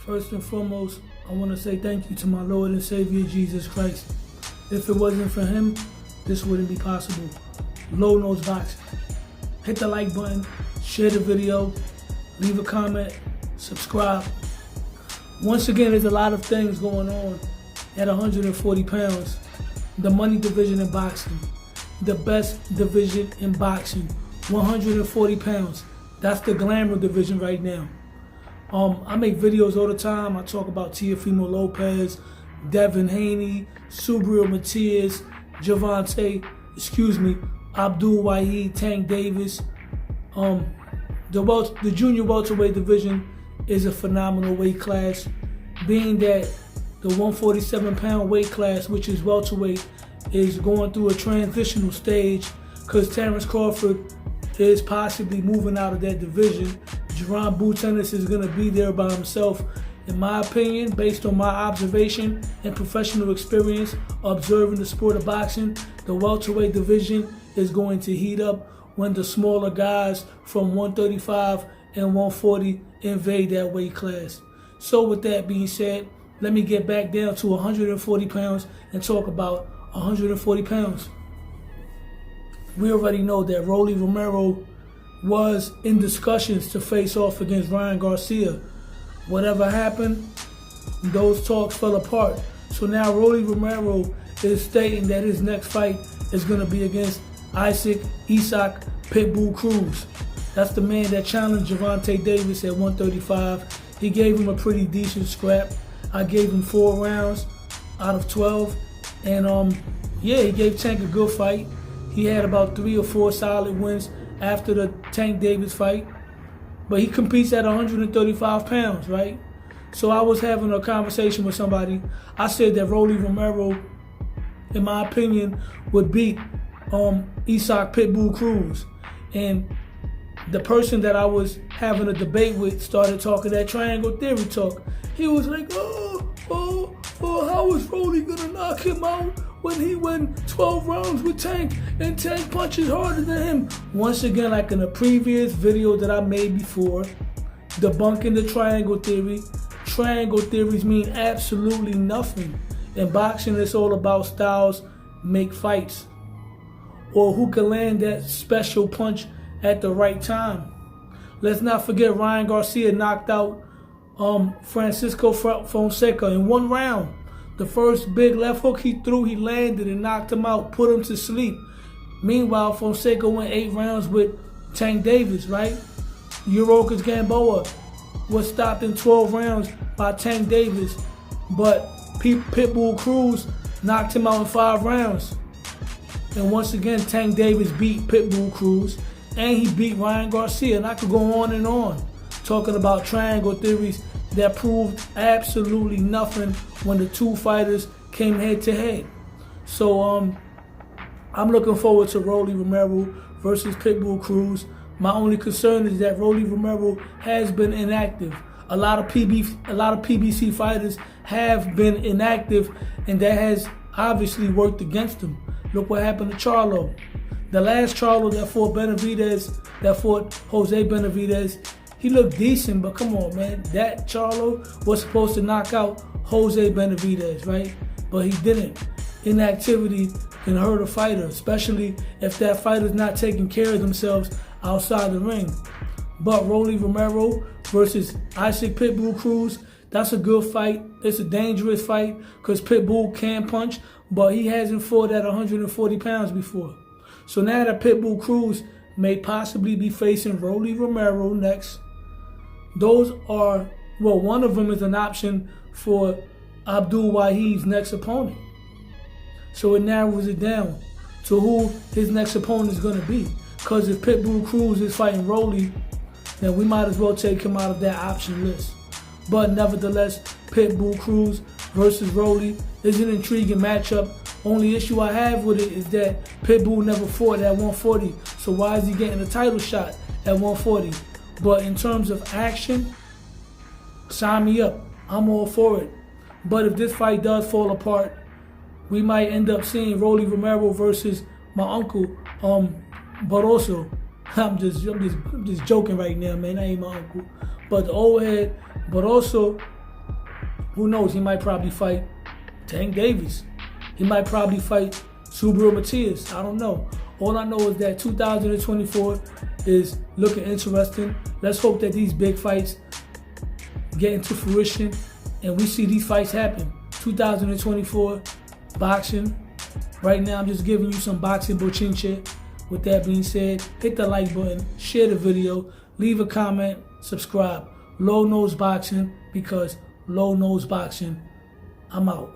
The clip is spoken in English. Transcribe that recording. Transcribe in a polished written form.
First and foremost, I want to say thank you to my Lord and Savior, Jesus Christ. If it wasn't for him, this wouldn't be possible. Low Nose Boxing. Hit the like button, share the video, leave a comment, subscribe. Once again, there's a lot of things going on at 140 pounds. The money division in boxing. The best division in boxing. 140 pounds. That's the glamour division right now. I make videos all the time. I talk about Teofimo Lopez, Devin Haney, Subriel Matias, Abdul Wahid, Tank Davis. The junior welterweight division is a phenomenal weight class, being that the 147-pound weight class, which is welterweight, is going through a transitional stage because Terrence Crawford is possibly moving out of that division. Jerron Bootennis is going to be there by himself. In my opinion, based on my observation and professional experience observing the sport of boxing, the welterweight division is going to heat up when the smaller guys from 135 and 140 invade that weight class. So with that being said, let me get back down to 140 pounds and talk about 140 pounds. We already know that Rollie Romero was in discussions to face off against Ryan Garcia. Whatever happened, those talks fell apart. So now Rollie Romero is stating that his next fight is going to be against Issac Pitbull Cruz. That's the man that challenged Gervonta Davis at 135. He gave him a pretty decent scrap. I gave him 4 rounds out of 12. And he gave Tank a good fight. He had about 3 or 4 solid wins after the Tank Davis fight. But he competes at 135 pounds, right? So I was having a conversation with somebody. I said that Rollie Romero, in my opinion, would beat Issac Pitbull Cruz. And the person that I was having a debate with started talking that triangle theory talk. He was like, how is Rollie gonna knock him out when he went 12 rounds with Tank and Tank punches harder than him? Once again, like in a previous video that I made before, debunking the triangle theory. Triangle theories mean absolutely nothing. In boxing, it's all about styles make fights, or who can land that special punch at the right time. Let's not forget Ryan Garcia knocked out Francisco Fonseca in 1 round. The first big left hook he threw, he landed and knocked him out, put him to sleep. Meanwhile, Fonseca went 8 rounds with Tank Davis, right? Yuriorkis Gamboa was stopped in 12 rounds by Tank Davis, but Pitbull Cruz knocked him out in 5 rounds. And once again, Tank Davis beat Pitbull Cruz, and he beat Ryan Garcia. And I could go on, talking about triangle theories that proved absolutely nothing when the 2 fighters came head to head. So I'm looking forward to Rollie Romero versus Pitbull Cruz. My only concern is that Rollie Romero has been inactive. A lot of PBC fighters have been inactive, and that has obviously worked against him. Look what happened to Charlo. The last Charlo that fought Jose Benavidez, he looked decent, but come on, man. That Charlo was supposed to knock out Jose Benavidez, right? But he didn't. Inactivity can hurt a fighter, especially if that fighter's not taking care of themselves outside the ring. But Rollie Romero versus Issac Pitbull Cruz, that's a good fight. It's a dangerous fight because Pitbull can punch, but he hasn't fought at 140 pounds before. So now that Pitbull Cruz may possibly be facing Rollie Romero next, one of them is an option for Abdul Wahid's next opponent. So it narrows it down to who his next opponent is going to be. Because if Pitbull Cruz is fighting Rollie, then we might as well take him out of that option list. But nevertheless, Pitbull Cruz versus Rollie is an intriguing matchup. Only issue I have with it is that Pitbull never fought at 140. So why is he getting a title shot at 140? But in terms of action, sign me up. I'm all for it. But if this fight does fall apart, we might end up seeing Rollie Romero versus my uncle, Barroso. I'm just joking right now, man. I ain't my uncle. But the old head, Barroso Who knows? He might probably fight Tank Davis. He might probably fight Subaru Matias. I don't know. All I know is that 2024 is looking interesting. Let's hope that these big fights get into fruition and we see these fights happen. 2024 boxing. Right now, I'm just giving you some boxing bochinche. With that being said, hit the like button, share the video, leave a comment, subscribe. Low Nose Boxing, because low nose boxing. I'm out.